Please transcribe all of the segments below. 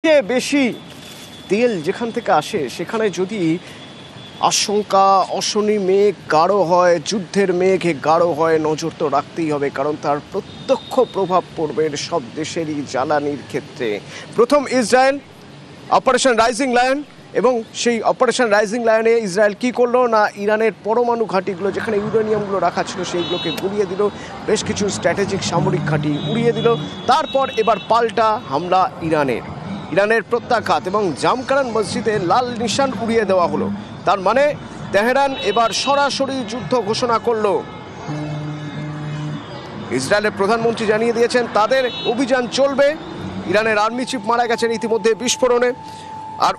সবচেয়ে বেশি তেল যেখান থেকে আসে সেখানে যদি আশঙ্কা অশনি মেঘ গাঢ় হয়, যুদ্ধের মেঘ গাঢ় হয়, নজর তো রাখতেই হবে, কারণ তার প্রত্যক্ষ প্রভাব পড়বে সব দেশেরই জ্বালানির ক্ষেত্রে। প্রথম ইসরায়েল অপারেশন রাইজিং লায়ন, এবং সেই অপারেশন রাইজিং লায়নে ইসরায়েল কি করলো না, ইরানের পরমাণু ঘাঁটিগুলো যেখানে ইউরেনিয়ামগুলো রাখা ছিল সেইগুলোকে গুড়িয়ে দিল, বেশ কিছু স্ট্র্যাটেজিক সামরিক ঘাঁটি উড়িয়ে দিল। তারপর এবার পাল্টা হামলা ইরানের প্রত্যাঘাত, এবং জামকারান মসজিদে লাল নিশান উড়িয়ে দেওয়া হলো। তার মানে তেহরান এবার সরাসরি যুদ্ধ ঘোষণা করলো। ইসরায়েলের প্রধানমন্ত্রী জানিয়ে দিয়েছেন তাদের অভিযান চলবে। ইরানের আর্মি চিফ মারা গেছেন ইতিমধ্যে বিস্ফোরণে। আর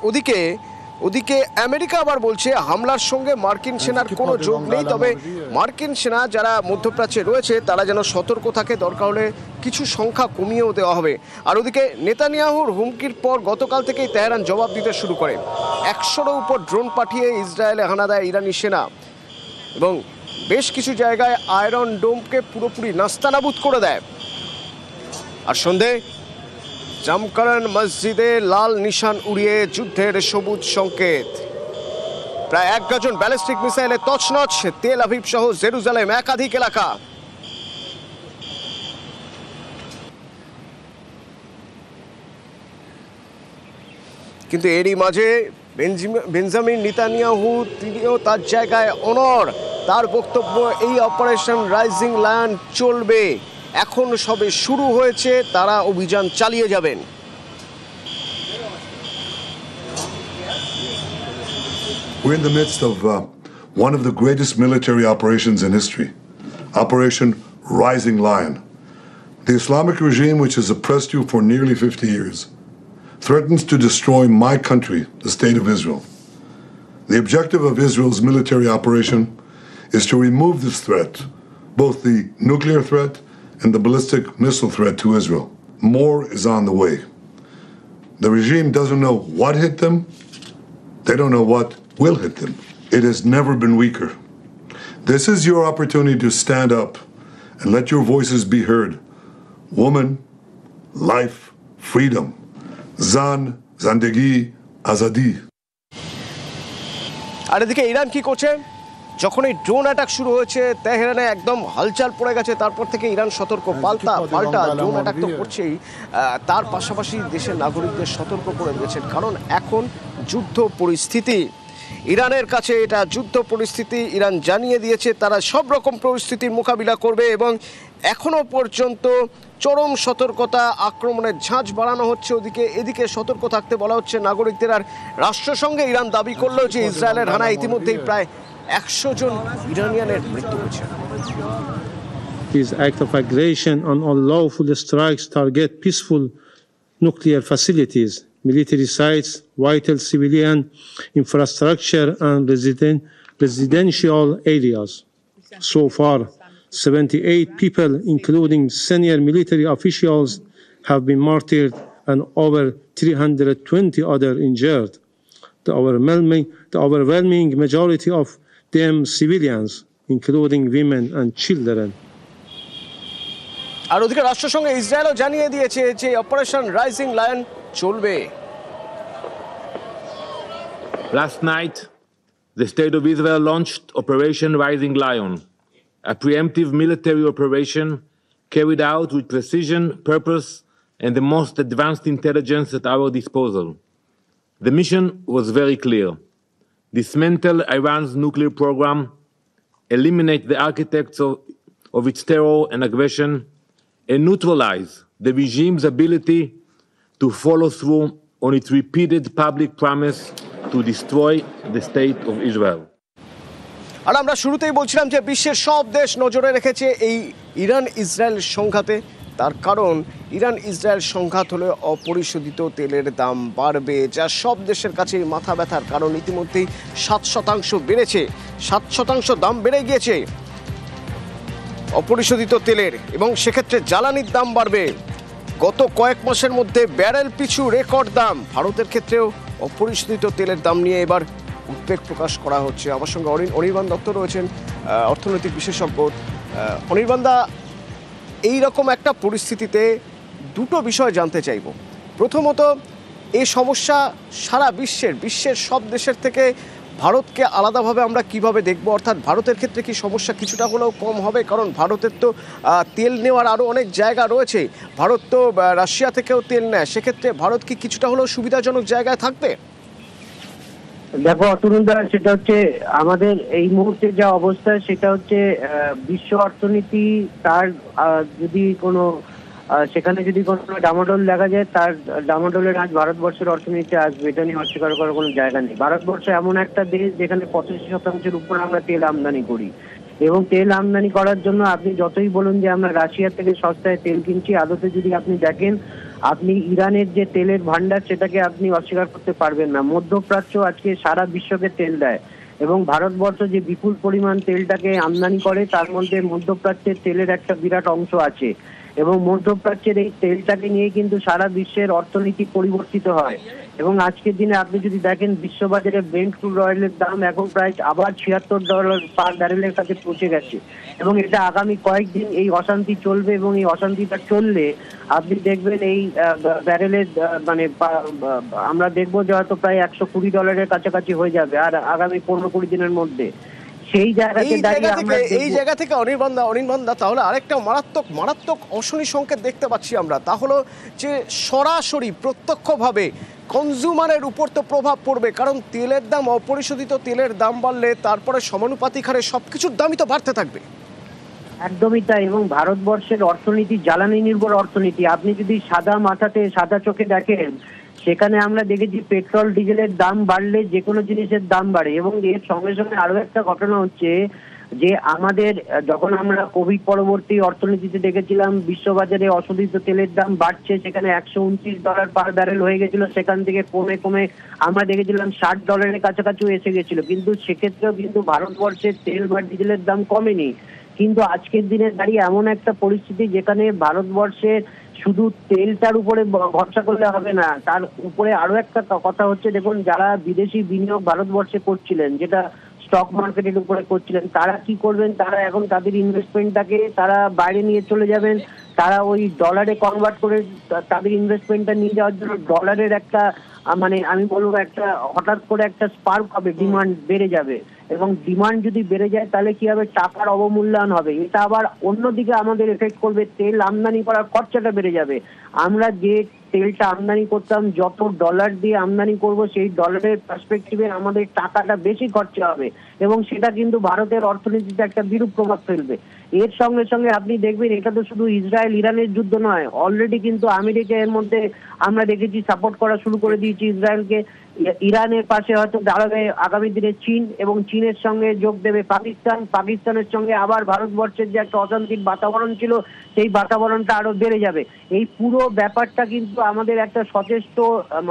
ওদিকে আমেরিকা আবার বলছে হামলার সঙ্গে মার্কিন সেনার কোনো যোগ নেই, তবে মার্কিন সেনা যারা মধ্যপ্রাচ্যে রয়েছে তারা যেন সতর্ক থাকে, দরকার হলে কিছু সংখ্যা কমিয়েও দেওয়া হবে। আর ওদিকে নেতানিয়াহুর হুমকির পর গতকাল থেকেই তেহরান জবাব দিতে শুরু করে। 100-এর উপর ড্রোন পাঠিয়ে ইসরায়েলে হানা দেয় ইরানি সেনা, এবং বেশ কিছু জায়গায় আয়রন ডোমকে পুরোপুরি নাস্তানাবুদ করে দেয়। আর সন্ধে জামকারান মসজিদে লাল নিশান উড়িয়ে যুদ্ধের সবুজ সংকেত। প্রায় 1 ডজন ব্যালিস্টিক মিসাইলে তছনছ তেল আভিভ সহ জেরুজালেম একাধিক এলাকা। কিন্তু এরই মাঝে বেঞ্জামিন নেতানিয়াহু তিনিও তার জায়গায় অনড়। তার বক্তব্য, এই অপারেশন রাইজিং লায়ন চলবে, এখন সবে শুরু হয়েছে, তারা অভিযান চালিয়ে যাবেন। We're in the midst of one of the greatest military operations in history, Operation Rising Lion. The Islamic regime, which has oppressed you for nearly 50 years, threatens to destroy my country, the State of Israel. The objective of Israel's military operation is to remove this threat, both the nuclear threat and the ballistic missile threat to Israel. More is on the way. The regime doesn't know what hit them. They don't know what will hit them. It has never been weaker. This is your opportunity to stand up and let your voices be heard. Woman, life, freedom. Zan, Zandagi, Azadi. আর এদিকে Iran কি করছে? যখন এই drone attack শুরু হয়েছে তেহরানে একদম হালচাল পড়ে গেছে। তারপর থেকে ইরান সতর্ক, পাল্টা ড্রোন অ্যাটাক তো করছেই, তার পাশাপাশি দেশের নাগরিকদের সতর্ক করে দিয়েছেন, কারণ এখন যুদ্ধ পরিস্থিতি ইরানের কাছে, এটা যুদ্ধ পরিস্থিতি। ইরান জানিয়ে দিয়েছে তারা সব রকম পরিস্থিতির মোকাবিলা করবে, এবং এখনো পর্যন্ত চরম সতর্কতা, আক্রমণের ঝাঁজ বাড়ানো হচ্ছে। এদিকে সতর্ক থাকতে বলা হচ্ছে নাগরিকদের। আর রাষ্ট্রসংঘে ইরান দাবি করলো যে ইসরায়েলের হানায় ইতিমধ্যেই প্রায় 100 জন ইরানিয়ানের মৃত্যু হয়েছে। These acts of aggression and unlawful strikes target peaceful nuclear facilities, military sites, vital civilian infrastructure, and residential areas. So far, 78 people, including senior military officials, have been martyred and over 320 others injured. The overwhelming majority of them civilians, including women and children. আর ওদিকে রাষ্ট্রসংঘে ইসরায়েলও জানিয়ে দিয়েছে যে operation rising lion চলবে। Last night, the State of Israel launched Operation Rising Lion, a preemptive military operation carried out with precision, purpose, and the most advanced intelligence at our disposal. The mission was very clear: dismantle Iran's nuclear program, eliminate the architects of its terror and aggression, and neutralize the regime's ability to follow through on its repeated public promise to destroy the state of Israel. আর আমরা শুরুতেই বলছিলাম যে বিশ্বের সব দেশ নজরে রেখেছে এই ইরান ইসরায়েল সংঘাতে। তার কারণ ইরান ইসরায়েল সংঘাত হলে অপরিশোধিত তেলের দাম বাড়বে, যা সব দেশের কাছেই মাথা ব্যথার কারণ। ইতিমধ্যেই 7% বেড়েছে, 7% দাম বেড়ে গিয়েছে অপরিশোধিত তেলের, এবং সেক্ষেত্রে জ্বালানির দাম বাড়বে। গত কয়েক মাসের মধ্যে ব্যারেল পিছু রেকর্ড দাম। ভারতের ক্ষেত্রেও অপরিশোধিত তেলের দাম নিয়ে এবার উদ্বেগ প্রকাশ করা হচ্ছে। আমার সঙ্গে অনির্বাণ দত্ত রয়েছেন, অর্থনৈতিক বিশেষজ্ঞ। অনির্বাণদা, এই রকম একটা পরিস্থিতিতে দুটো বিষয় জানতে চাইব। প্রথমত, এই সমস্যা সারা বিশ্বের সব দেশের থেকে ভারতকে আলাদাভাবে আমরা কিভাবে দেখব, অর্থাৎ ভারতের ক্ষেত্রে কি সমস্যা কিছুটা হলেও কম হবে? কারণ ভারতের তো তেল নেওয়ার আরও অনেক জায়গা রয়েছে, ভারত তো রাশিয়া থেকেও তেল নেয়, সেক্ষেত্রে ভারত কি কিছুটা হলেও সুবিধাজনক জায়গায় থাকবে? দেখো অতুলদা, সেটা হচ্ছে আমাদের এই মুহূর্তে যা অবস্থা, সেটা হচ্ছে বিশ্ব অর্থনীতি তার যদি কোনো সেখানে যদি কোনো ডামাডোল দেখা যায়, তার ডামাডোলের আজ ভারতবর্ষের অর্থনীতি আসবে, এটা নিয়ে অস্বীকার করার কোনো জায়গা নেই। ভারতবর্ষ এমন একটা দেশ যেখানে 85% উপর আমরা তেল আমদানি করি, এবং তেল আমদানি করার জন্য আপনি যতই বলুন যে আমরা রাশিয়া থেকে সস্তায় তেল কিনছি, আদতে যদি আপনি দেখেন, আপনি ইরানের যে তেলের ভান্ডার সেটাকে আপনি অস্বীকার করতে পারবেন না। মধ্যপ্রাচ্য আজকে সারা বিশ্বকে তেল দেয়, এবং ভারতবর্ষ যে বিপুল পরিমাণ তেলটাকে আমদানি করে, তার মধ্যে মধ্যপ্রাচ্যের তেলের একটা বিরাট অংশ আছে, এবং মধ্যপ্রাচ্যের এই তেলটাকে নিয়ে কিন্তু সারা বিশ্বের অর্থনীতি পরিবর্তিত হয়। এবং আজকের দিনে আপনি যদি দেখেন, বিশ্ববাজারে ব্রেন্ট ক্রুড অয়েলের দাম এখন প্রায় আবার $76 পার ব্যারেলের কাছে পৌঁছে গেছে, এবং এটা আগামী কয়েকদিন এই অশান্তি চলবে, এবং এই অশান্তিটা চললে আপনি দেখবেন এই ব্যারেলের মানে আমরা দেখবো যে হয়তো প্রায় $120 কাছাকাছি হয়ে যাবে আর আগামী 15-20 দিনের মধ্যে। সেই জায়গা থেকে অনির্বাণদা তাহলে আরেকটা মারাত্মক অশনি সংকেত দেখতে পাচ্ছি আমরা, তা হলো যে সরাসরি প্রত্যক্ষভাবে কনজিউমারের উপর তো প্রভাব পড়বে, কারণ তেলের দাম, অপরিশোধিত তেলের দাম বাড়লে তারপরে সমানুপাতিক হারে সবকিছুর দামই তো বাড়তে থাকবে। একদমই তাই, এবং ভারতবর্ষের অর্থনীতি জ্বালানি নির্ভর অর্থনীতি। আপনি যদি সাদা চোখে দেখেন, সেখানে আমরা দেখেছি পেট্রোল ডিজেলের দাম বাড়লে যে কোনো জিনিসের দাম বাড়ে, এবং এর সঙ্গে সঙ্গে আরো একটা ঘটনা হচ্ছে যে আমাদের যখন আমরা কোভিড পরবর্তী অর্থনীতিতে দেখেছিলাম বিশ্ববাজারে অশোধিত তেলের দাম বাড়ছে, সেখানে $129 পার ব্যারেল হয়ে গেছিল, সেখান থেকে কমে আমরা দেখেছিলাম $60 কাছাকাছি এসে গেছিল। কিন্তু সেক্ষেত্রেও কিন্তু ভারতবর্ষের তেল বা ডিজেলের দাম কমেনি। কিন্তু আজকের দিনে দাঁড়িয়ে এমন একটা পরিস্থিতি যেখানে ভারতবর্ষের শুধু তেলটার উপরে ভরসা করলে হবে না, তার উপরে আরো একটা কথা হচ্ছে, দেখুন যারা বিদেশি বিনিয়োগ ভারতবর্ষে করছিলেন, যেটা স্টক মার্কেটের উপরে করছিলেন, তারা কি করবেন, তারা এখন তাদের ইনভেস্টমেন্টটাকে তারা বাইরে নিয়ে চলে যাবেন, তারা ওই ডলারে কনভার্ট করে তাদের ইনভেস্টমেন্টটা নিয়ে যাওয়ার জন্য ডলারের একটা মানে আমি বলবো একটা হঠাৎ করে একটা স্পার্ক হবে, ডিমান্ড বেড়ে যাবে, এবং ডিমান্ড যদি বেড়ে যায় তাহলে কি হবে, টাকার অবমূল্যায়ন হবে। এটা আবার অন্যদিকে আমাদের এফেক্ট করবে, তেল আমদানি করার খরচাটা বেড়ে যাবে। আমরা যে তেলটা আমদানি করতাম, যত ডলার দিয়ে আমদানি করব, সেই ডলারের পার্সপেক্টিভে আমাদের টাকাটা বেশি খরচা হবে, এবং সেটা কিন্তু ভারতের অর্থনীতিতে একটা বিরূপ প্রভাব ফেলবে। এর সঙ্গে সঙ্গে আপনি দেখবেন, এটা তো শুধু ইসরায়েল ইরানের যুদ্ধ নয়, অলরেডি কিন্তু আমেরিকা এর মধ্যে আমরা দেখেছি সাপোর্ট করা শুরু করে দিয়েছি ইসরায়েলকে। ইরানের পাশে হয়তো দাঁড়াবে আগামী দিনে চীন, এবং চীনের সঙ্গে যোগ দেবে পাকিস্তানের সঙ্গে আবার ভারতবর্ষের যে একটা অশান্তির বাতাবরণ ছিল, সেই বাতাবরণটা আরো বেড়ে যাবে। এই পুরো ব্যাপারটা কিন্তু আমাদের একটা সচেষ্ট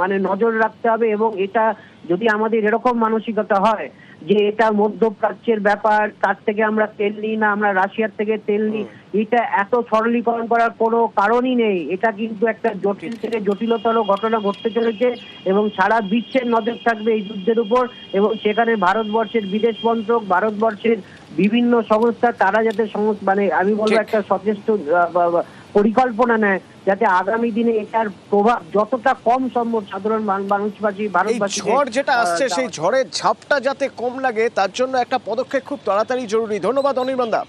মানে নজর রাখতে হবে, এবং এটা যদি আমাদের এরকম মানসিকতা হয় যে এটা মধ্যপ্রাচ্যের ব্যাপার, তার থেকে আমরা তেল নিই না, আমরা রাশিয়ার থেকে তেল নিই, এটা এত সরলীকরণ করার কোনো কারণই নেই। এটা কিন্তু একটা জটিল থেকে জটিলতর ঘটনা ঘটতে চলেছে, এবং সারা বিশ্বের নজর থাকবে এই যুদ্ধের উপর, এবং সেখানে ভারতবর্ষের বিদেশ মন্ত্রক, ভারতবর্ষের বিভিন্ন সংস্থা, তারা যাতে মানে আমি বলবো একটা সচেষ্ট পরিকল্পনা নেয়, যাতে আগামী দিনে এটার প্রভাব যতটা কম সম্ভব সাধারণ ভারতবাসী ঝড় যেটা আসছে, সেই ঝড়ের ঝাপটা যাতে কম লাগে, তার জন্য একটা পদক্ষেপ খুব তাড়াতাড়ি জরুরি। ধন্যবাদ অনির্বাণদা।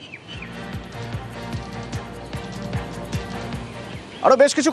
আরো বেশ কিছু